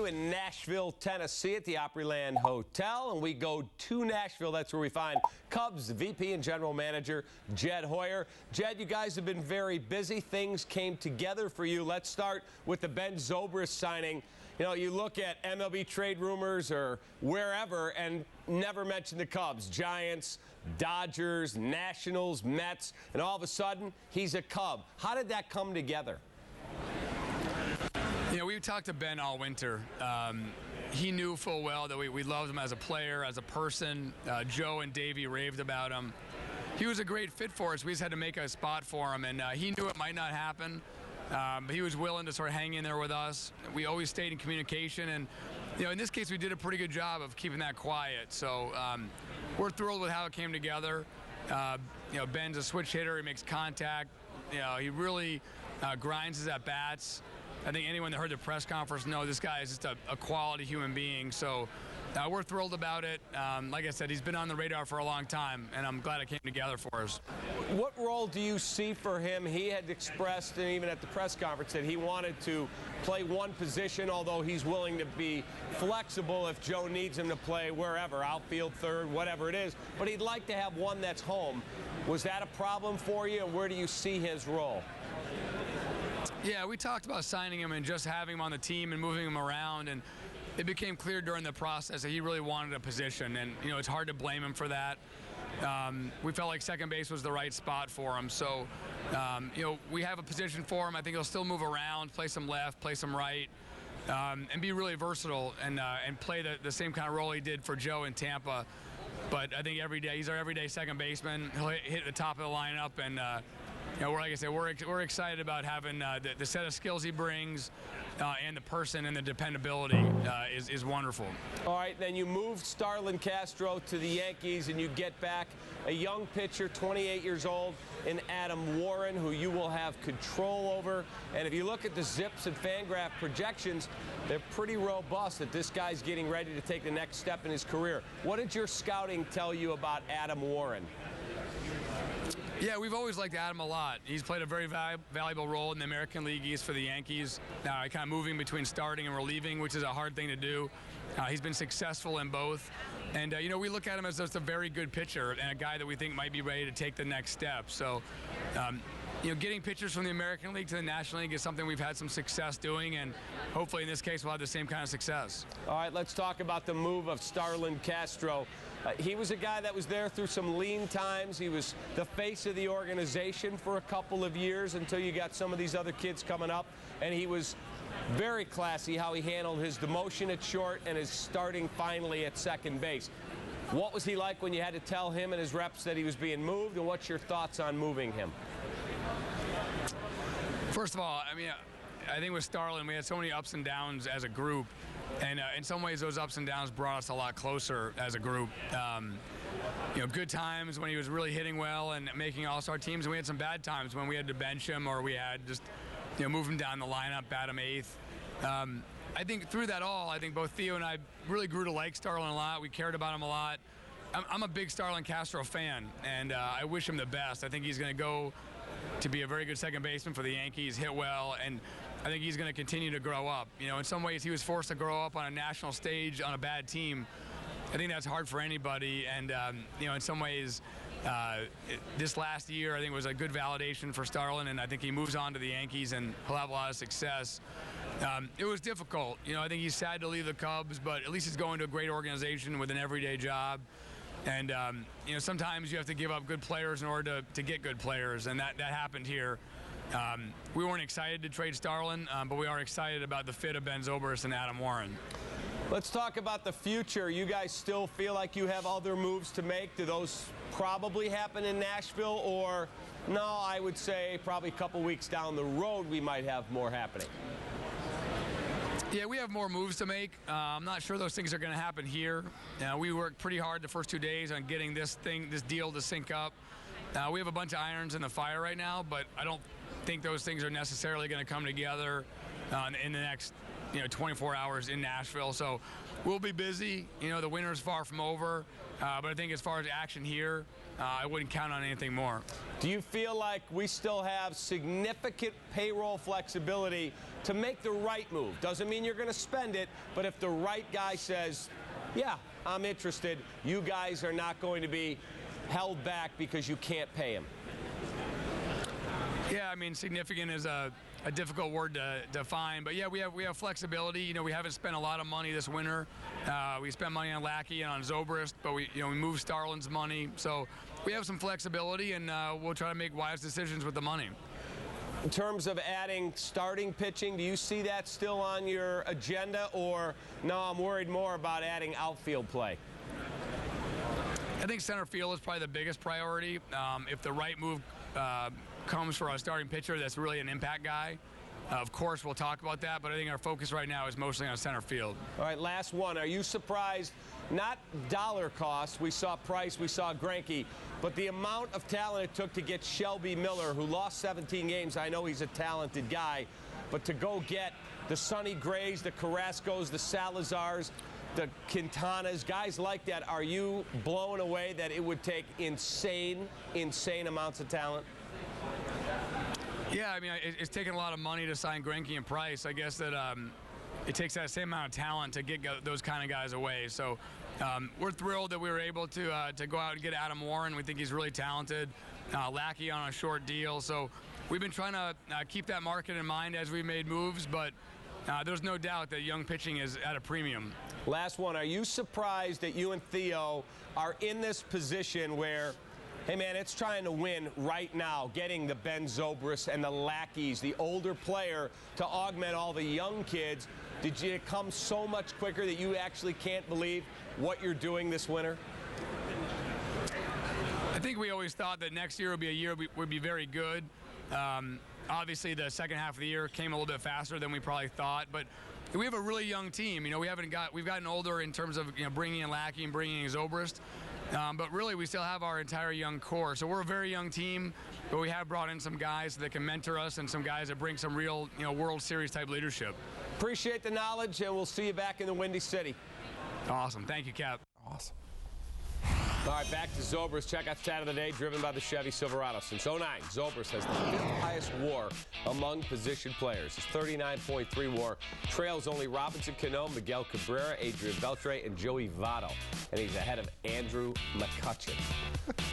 you in Nashville, Tennessee at the Opryland Hotel, and we go to Nashville. That's where we find Cubs VP and General Manager Jed Hoyer. Jed, you guys have been very busy. Things came together for you. Let's start with the Ben Zobrist signing. You know, you look at MLB trade rumors or wherever and never mention the Cubs, Giants, Dodgers, Nationals, Mets, and all of a sudden, he's a Cub. How did that come together? You know, we talked to Ben all winter. He knew full well that we loved him as a player, as a person. Joe and Davey raved about him. He was a great fit for us. We just had to make a spot for him, and he knew it might not happen. But he was willing to sort of hang in there with us. We always stayed in communication, and you know, in this case, we did a pretty good job of keeping that quiet. So we're thrilled with how it came together. You know, Ben's a switch hitter. He makes contact. You know, he really grinds his at bats. I think anyone that heard the press conference knows this guy is just a quality human being. So we're thrilled about it. Like I said, he's been on the radar for a long time, and I'm glad it came together for us. What role do you see for him? He had expressed, and even at the press conference, that he wanted to play one position, although he's willing to be flexible if Joe needs him to play wherever, outfield, third, whatever it is. But he'd like to have one that's home. Was that a problem for you, and where do you see his role? Yeah, we talked about signing him and just having him on the team and moving him around, and it became clear during the process that he really wanted a position, and you know, it's hard to blame him for that. We felt like second base was the right spot for him, so you know, we have a position for him. I think he'll still move around, play some left, play some right, and be really versatile and play the same kind of role he did for Joe in Tampa. But I think every day he's our everyday second baseman. He'll hit the top of the lineup, and you know, like I said, we're excited about having the set of skills he brings, and the person and the dependability is wonderful. All right, then you move Starlin Castro to the Yankees, and you get back a young pitcher, 28 years old, in Adam Warren, who you will have control over. And if you look at the Zips and Fangraph projections, they're pretty robust that this guy's getting ready to take the next step in his career. What did your scouting tell you about Adam Warren? Yeah, we've always liked Adam a lot. He's played a very valuable role in the American League East for the Yankees. Now, kind of moving between starting and relieving, which is a hard thing to do. He's been successful in both. And, you know, we look at him as just a very good pitcher and a guy that we think might be ready to take the next step. So, you know, getting pitchers from the American League to the National League is something we've had some success doing, and hopefully in this case we'll have the same kind of success. All right, let's talk about the move of Starlin Castro. He was a guy that was there through some lean times. He was the face of the organization for a couple of years until you got some of these other kids coming up, and he was very classy how he handled his demotion at short and his starting finally at second base. What was he like when you had to tell him and his reps that he was being moved, and what's your thoughts on moving him? First of all, I mean, I think with Starlin, we had so many ups and downs as a group, and in some ways those ups and downs brought us a lot closer as a group. You know, good times when he was really hitting well and making all-star teams, and we had some bad times when we had to bench him or we had just, you know, move him down the lineup, bat him eighth. I think through that all, I think both Theo and I really grew to like Starlin a lot. We cared about him a lot. I'm a big Starlin Castro fan, and I wish him the best. I think he's going to go to be a very good second baseman for the Yankees, hit well, and I think he's going to continue to grow up. You know, in some ways he was forced to grow up on a national stage on a bad team. I think that's hard for anybody, and you know, in some ways this last year I think was a good validation for Starlin, and I think he moves on to the Yankees and he'll have a lot of success. It was difficult. You know, I think he's sad to leave the Cubs, but at least he's going to a great organization with an everyday job. And, you know, sometimes you have to give up good players in order to get good players, and that happened here. We weren't excited to trade Starlin, but we are excited about the fit of Ben Zobrist and Adam Warren. Let's talk about the future. You guys still feel like you have other moves to make? Do those probably happen in Nashville, or no, I would say probably a couple weeks down the road we might have more happening? Yeah, we have more moves to make. I'm not sure those things are going to happen here. We worked pretty hard the first 2 days on getting this deal to sync up. We have a bunch of irons in the fire right now, but I don't think those things are necessarily going to come together in the next 24 hours in Nashville. So we'll be busy. You know, the winter is far from over, but I think as far as action here, I wouldn't count on anything more. Do you feel like we still have significant payroll flexibility to make the right move. Doesn't mean you're going to spend it, but if the right guy says, yeah, I'm interested, you guys are not going to be held back because you can't pay him. Yeah, I mean, significant is a difficult word to define, but yeah, we have flexibility. You know, we haven't spent a lot of money this winter. We spent money on Lackey and on Zobrist, but we moved Starlin's money, so we have some flexibility, and we'll try to make wise decisions with the money. In terms of adding starting pitching, do you see that still on your agenda, or no, I'm worried more about adding outfield play? I think center field is probably the biggest priority. If the right move comes for a starting pitcher that's really an impact guy, of course we'll talk about that, but I think our focus right now is mostly on center field. All right, last one. Are you surprised, not dollar cost, we saw Price, we saw Greinke, but the amount of talent it took to get Shelby Miller, who lost 17 games? I know he's a talented guy, but to go get the Sonny Grays, the Carrascos, the Salazars, the Quintanas, guys like that, are you blown away that it would take insane amounts of talent? Yeah, I mean, it's taken a lot of money to sign Greinke and Price. I guess that it takes that same amount of talent to get those kind of guys away. So we're thrilled that we were able to go out and get Adam Warren. We think he's really talented. Lackey on a short deal. So we've been trying to keep that market in mind as we made moves, but there's no doubt that young pitching is at a premium. Last one. Are you surprised that you and Theo are in this position where, hey, man, it's trying to win right now, getting the Ben Zobrist and the Lackeys, the older player, to augment all the young kids? Did it come so much quicker that you actually can't believe what you're doing this winter? I think we always thought that next year would be a year would be very good. Obviously, the second half of the year came a little bit faster than we probably thought, but we have a really young team. You know, we've gotten older in terms of bringing in Lackey and bringing in Zobrist. But really, we still have our entire young core. So we're a very young team, but we have brought in some guys that can mentor us and some guys that bring some real, World Series type leadership. Appreciate the knowledge, and we'll see you back in the Windy City. Awesome. Thank you, Cap. Awesome. All right, back to Zobrist. Check out stat of the day, driven by the Chevy Silverado. Since '09, Zobrist has the 5th highest WAR among position players. His 39.3 WAR trails only Robinson Cano, Miguel Cabrera, Adrian Beltre, and Joey Votto. And he's ahead of Andrew McCutchen.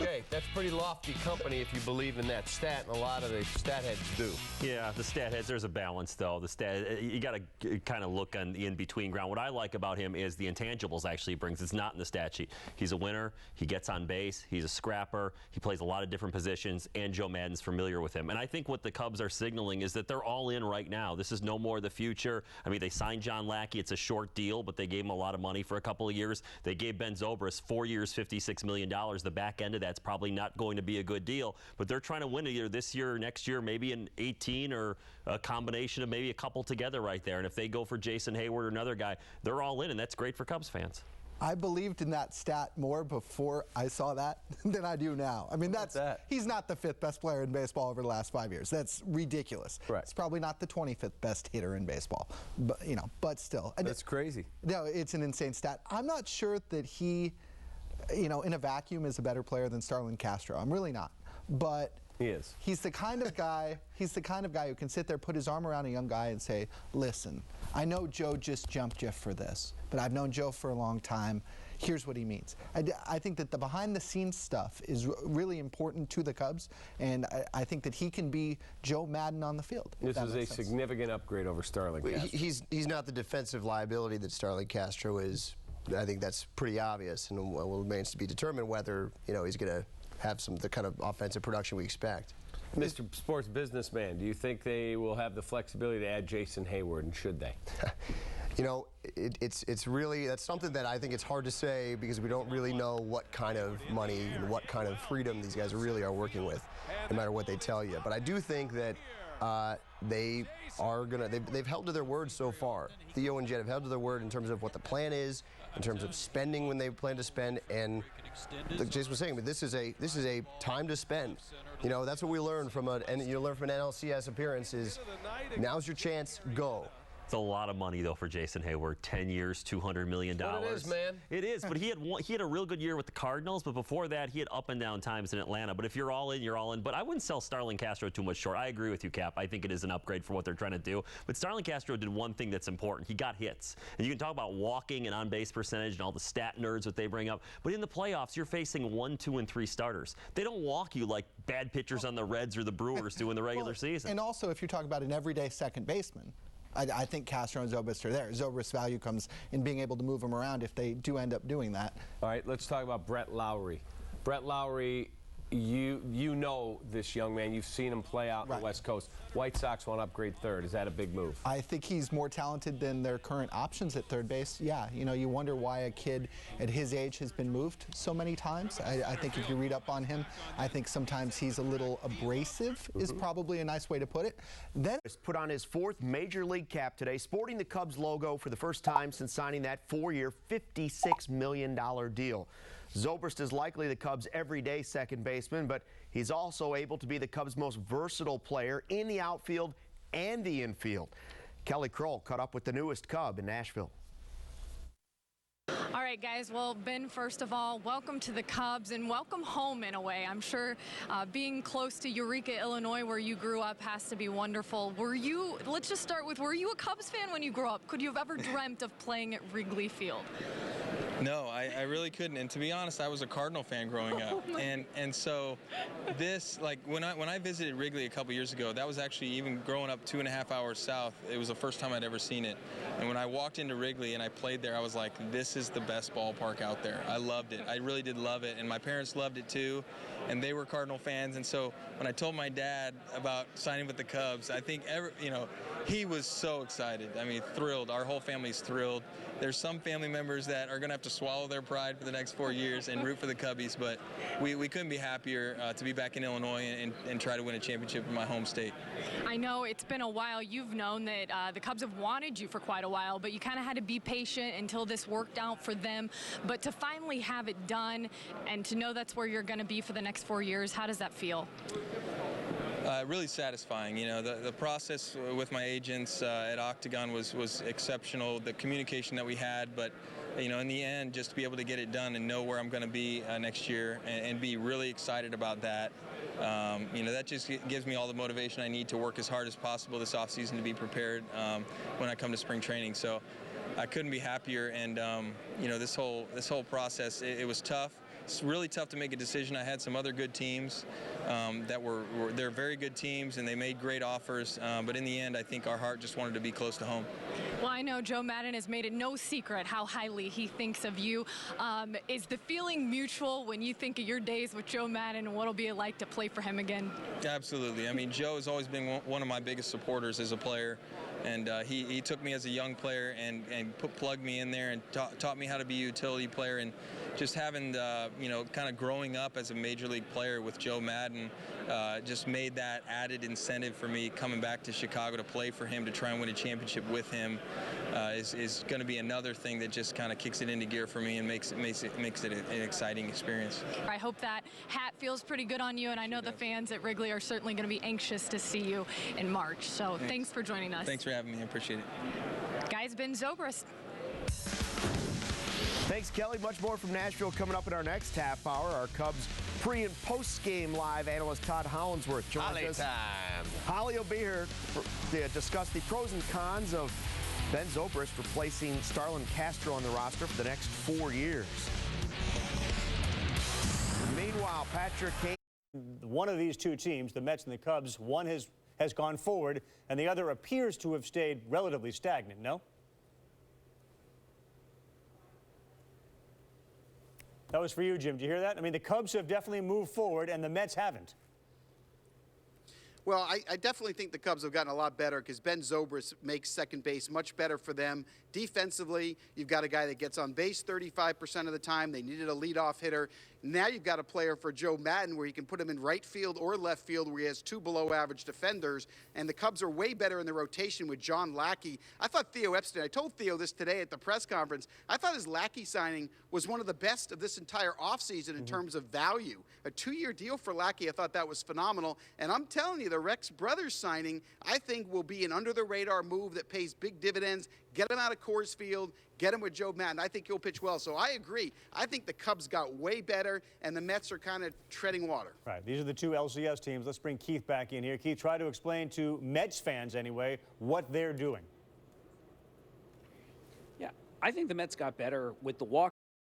Okay, that's pretty lofty company if you believe in that stat, and a lot of the stat heads do. Yeah, the stat heads, there's a balance, though. The stat, you got to kind of look on the in-between ground. What I like about him is the intangibles actually he brings. It's not in the stat sheet. He's a winner. He gets on base. He's a scrapper. He plays a lot of different positions, and Joe Maddon's familiar with him. And I think what the Cubs are signaling is that they're all in right now. This is no more the future. I mean, they signed John Lackey. It's a short deal, but they gave him a lot of money for a couple of years. They gave Ben Zobrist 4 years, $56 million. The back end of that's probably not going to be a good deal, but they're trying to win either this year or next year, maybe in 18, or a combination of maybe a couple together right there. And if they go for Jason Hayward or another guy, they're all in, and that's great for Cubs fans. I believed in that stat more before I saw that than I do now. I mean, he's not the 5th best player in baseball over the last 5 years. That's ridiculous. Right. It's probably not the 25th best hitter in baseball, but but still. That's crazy. No, it's an insane stat. I'm not sure that he, in a vacuum, is a better player than Starlin Castro. I'm really not. But he is. He's the kind of guy. He's the kind of guy who can sit there, put his arm around a young guy, and say, "Listen, I know Joe just jumped you for this, but I've known Joe for a long time. Here's what he means." I think that the behind-the-scenes stuff is really important to the Cubs, and I think that he can be Joe Maddon on the field. This is a significant upgrade over Starlin Castro. He's not the defensive liability that Starlin Castro is. I think that's pretty obvious, and it remains to be determined whether he's going to have the kind of offensive production we expect. Mr. Sports Businessman, do you think they will have the flexibility to add Jason Hayward, and should they? It's really, that's something that I think it's hard to say because we don't really know what kind of money and what kind of freedom these guys really are working with, no matter what they tell you. But I do think that they've held to their word so far. Theo and Jed have held to their word in terms of what the plan is, in terms of spending when they plan to spend, and like Jason was saying, but this is a time to spend. That's what we learned from an NLCS appearance is now's your chance, go. It's a lot of money, though, for Jason Hayward. 10 years, $200 million. What it is, man. It is, but he had a real good year with the Cardinals, but before that, he had up and down times in Atlanta. But if you're all in, you're all in. But I wouldn't sell Starlin Castro too much short. I agree with you, Cap. I think it is an upgrade for what they're trying to do. But Starlin Castro did one thing that's important. He got hits. And you can talk about walking and on-base percentage and all the stat nerds that they bring up. But in the playoffs, you're facing 1, 2, and 3 starters. They don't walk you like bad pitchers on the Reds or the Brewers do in the regular season. And also, if you're talking about an everyday second baseman, I think Castro and Zobrist are there. Zobrist's value comes in being able to move them around if they do end up doing that. All right, let's talk about Brett Lowry. Brett Lowry, you know this young man. You've seen him play out on the West Coast. White Sox want to upgrade third. Is that a big move? I think he's more talented than their current options at third base. Yeah, you know, you wonder why a kid at his age has been moved so many times. I think if you read up on him, I think sometimes he's a little abrasive, is probably a nice way to put it. Then put on his 4th Major League cap today, sporting the Cubs logo for the first time since signing that 4-year, $56 million deal. Zobrist is likely the Cubs' everyday second baseman, but he's also able to be the Cubs' most versatile player in the outfield and the infield. Kelly Kroll caught up with the newest Cub in Nashville. All right, guys. Well, Ben, first of all, welcome to the Cubs and welcome home in a way. I'm sure being close to Eureka, Illinois, where you grew up, has to be wonderful. Let's just start with, were you a Cubs fan when you grew up? Could you have ever dreamt of playing at Wrigley Field? No, I really couldn't. And to be honest, I was a Cardinal fan growing up. And so this, like when I visited Wrigley a couple years ago, that was actually, even growing up 2.5 hours south, it was the first time I'd ever seen it. And when I walked into Wrigley and I played there, I was like, this is the best ballpark out there. I loved it. I really did love it. And my parents loved it too. And they were Cardinal fans. And so when I told my dad about signing with the Cubs, I think he was so excited. I mean, thrilled. Our whole family's thrilled. There's some family members that are going to have to swallow their pride for the next 4 years and root for the Cubbies, but we couldn't be happier to be back in Illinois and try to win a championship in my home state. I know it's been a while. You've known that the Cubs have wanted you for quite a while, but you kind of had to be patient until this worked out for them. But to finally have it done and to know that's where you're going to be for the next 4 years, how does that feel? Really satisfying. You know, the process with my agents at Octagon was exceptional. The communication that we had, but you know, in the end, just to be able to get it done and know where I'm going to be next year and be really excited about that. You know, that just gives me all the motivation I need to work as hard as possible this offseason to be prepared when I come to spring training. So I couldn't be happier. And you know, this whole process, it was tough. It's really tough to make a decision. I had some other good teams they're very good teams, and they made great offers. But in the end, I think our heart just wanted to be close to home. Well, I know Joe Maddon has made it no secret how highly he thinks of you. Is the feeling mutual when you think of your days with Joe Maddon and what it'll be like to play for him again? Absolutely. I mean, Joe has always been one of my biggest supporters as a player. And he took me as a young player and plugged me in there and taught me how to be a utility player. And just having you know, kind of growing up as a major league player with Joe Maddon just made that added incentive for me coming back to Chicago to play for him, to try and win a championship with him. Is going to be another thing that just kind of kicks it into gear for me and makes it an exciting experience. I hope that hat feels pretty good on you, and I know the fans at Wrigley are certainly going to be anxious to see you in March. So thanks for joining us. Thanks for having me. I appreciate it. Guys, Ben Zobrist. Thanks, Kelly. Much more from Nashville coming up in our next half hour. Our Cubs pre- and post-game live analyst Todd Hollandsworth joins us. Time. Holly will be here to discuss the pros and cons of Ben Zobrist replacing Starlin Castro on the roster for the next 4 years. Meanwhile, Patrick Kane. One of these two teams, the Mets and the Cubs, one has gone forward, and the other appears to have stayed relatively stagnant, no? That was for you, Jim. Did you hear that? I mean, the Cubs have definitely moved forward, and the Mets haven't. Well, I definitely think the Cubs have gotten a lot better because Ben Zobrist makes second base much better for them. Defensively, you've got a guy that gets on base 35% of the time. They needed a leadoff hitter. Now you've got a player for Joe Maddon where he can put him in right field or left field where he has 2 below-average defenders, and the Cubs are way better in the rotation with John Lackey. I thought Theo Epstein, I told Theo this today at the press conference, I thought his Lackey signing was one of the best of this entire offseason in terms of value. A 2-year deal for Lackey, I thought that was phenomenal, and I'm telling you, the Rex Brothers signing, I think will be an under-the-radar move that pays big dividends. Get him out of Coors Field, get him with Joe Maddon. I think he'll pitch well. So I agree. I think the Cubs got way better, and the Mets are kind of treading water. Right. These are the 2 LCS teams. Let's bring Keith back in here. Keith, try to explain to Mets fans, anyway, what they're doing. Yeah, I think the Mets got better with the walk